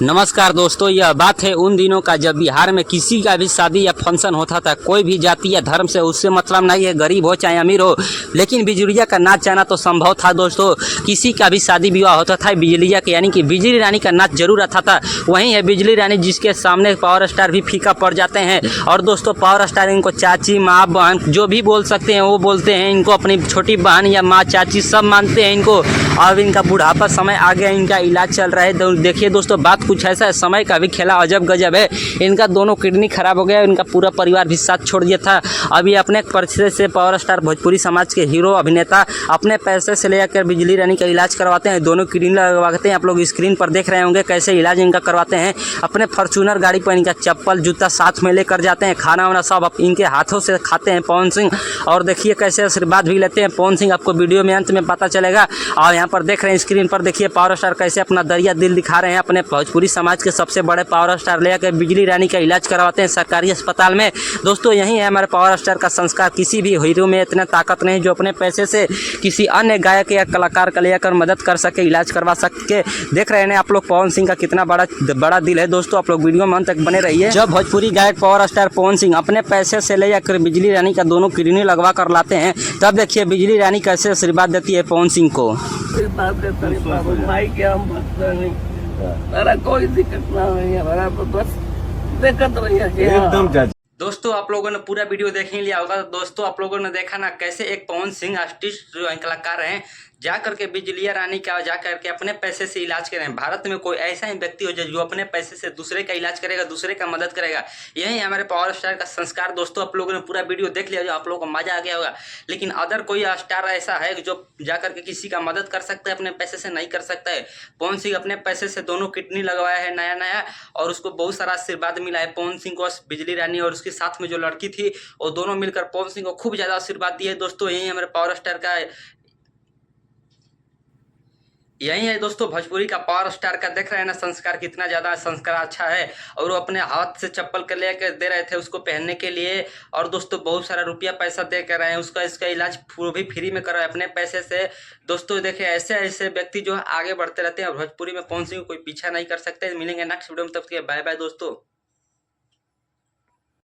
नमस्कार दोस्तों, यह बात है उन दिनों का जब बिहार में किसी का भी शादी या फंक्शन होता था। कोई भी जाति या धर्म से उससे मतलब नहीं है, गरीब हो चाहे अमीर हो, लेकिन बिजुलिया का नाच जाना तो संभव था। दोस्तों, किसी का भी शादी विवाह होता था, बिजुलिया के यानी कि बिजली रानी का नाच जरूर आता था। वहीं है बिजली रानी जिसके सामने पावर स्टार भी फीका पड़ जाते हैं। और दोस्तों, पावर स्टार इनको चाची, माँ, बहन जो भी बोल सकते हैं वो बोलते हैं। इनको अपनी छोटी बहन या माँ, चाची सब मानते हैं इनको। अब इनका बुढ़ापा समय आ गया, इनका इलाज चल रहा है। देखिए दोस्तों, बात कुछ ऐसा है, समय का भी खेला अजब गजब है। इनका दोनों किडनी खराब हो गया, इनका पूरा परिवार भी साथ छोड़ दिया था। अभी अपने पैसे से पावर स्टार भोजपुरी समाज के हीरो अभिनेता अपने पैसे से लेकर बिजली रानी का इलाज करवाते हैं। दोनों किडनी लगवाते हैं। आप लोग स्क्रीन पर देख रहे होंगे कैसे इलाज इनका करवाते हैं। अपने फॉर्च्यूनर गाड़ी पर इनका चप्पल जूता साथ में लेकर जाते हैं। खाना वाना सब इनके हाथों से खाते हैं पवन सिंह। और देखिए कैसे आशीर्वाद भी लेते हैं पवन सिंह। आपको वीडियो में अंत में पता चलेगा। और यहाँ पर देख रहे हैं स्क्रीन पर, देखिए पावर स्टार कैसे अपना दरिया दिल दिखा रहे हैं। अपने भोजपुरी समाज के सबसे बड़े पावर स्टार लेकर बिजली रानी का इलाज करवाते हैं सरकारी अस्पताल में। दोस्तों, यही है हमारे पावर स्टार का संस्कार। किसी भी हीरो में इतना ताकत नहीं जो अपने पैसे से किसी अन्य गायक या कलाकार का लेकर मदद कर सके, इलाज करवा सके। देख रहे हैं आप लोग पवन सिंह का कितना बड़ा दिल है। दोस्तों, आप लोग वीडियो में अंत तक बने रहिए। जब भोजपुरी गायक पावर स्टार पवन सिंह अपने पैसे से ले जाकर बिजली रानी का दोनों किडनी लगवा कर लाते हैं, तब देखिए बिजली रानी कैसे आशीर्वाद देती है पवन सिंह को। कोई दिक्कत ना है, हमारा बस दिक्कत एकदम। दोस्तों, आप लोगों ने पूरा वीडियो देख ही लिया होगा। दोस्तों, आप लोगों ने देखा ना कैसे एक पवन सिंह आर्टिस्ट जो कलाकार हैं जा करके बिजलिया रानी का जा करके अपने पैसे से इलाज कर रहे हैं। भारत में कोई ऐसा ही व्यक्ति हो जो अपने पैसे से दूसरे का इलाज करेगा, दूसरे का मदद करेगा। यही हमारे पावर स्टार का संस्कार। दोस्तों, आप लोगों ने पूरा वीडियो देख लिया, जो आप लोगों को मजा आ गया होगा। लेकिन अदर कोई स्टार ऐसा है जो जा करके किसी का मदद कर सकता है, अपने पैसे से नहीं कर सकता है। पवन सिंह अपने पैसे से दोनों किडनी लगवाया है नया, और उसको बहुत सारा आशीर्वाद मिला है। पवन सिंह को बिजली रानी और उसके साथ में जो लड़की थी वो दोनों मिलकर पवन सिंह को खूब ज्यादा आशीर्वाद दिए। दोस्तों, यही हमारे पावर स्टार का यही है। दोस्तों, भोजपुरी का पावर स्टार का देख रहे हैं ना संस्कार, कितना ज्यादा संस्कार अच्छा है। और वो अपने हाथ से चप्पल के लेकर दे रहे थे उसको पहनने के लिए। और दोस्तों, बहुत सारा रुपया पैसा दे कर रहे हैं उसका, इसका इलाज भी फ्री में कर रहे हैं अपने पैसे से। दोस्तों, देखिए ऐसे ऐसे व्यक्ति जो है आगे बढ़ते रहते हैं और भोजपुरी में पवन सिंह को कोई पीछा नहीं कर सकते। मिलेंगे नेक्स्ट वीडियो में, तब तक बाय बाय दोस्तों।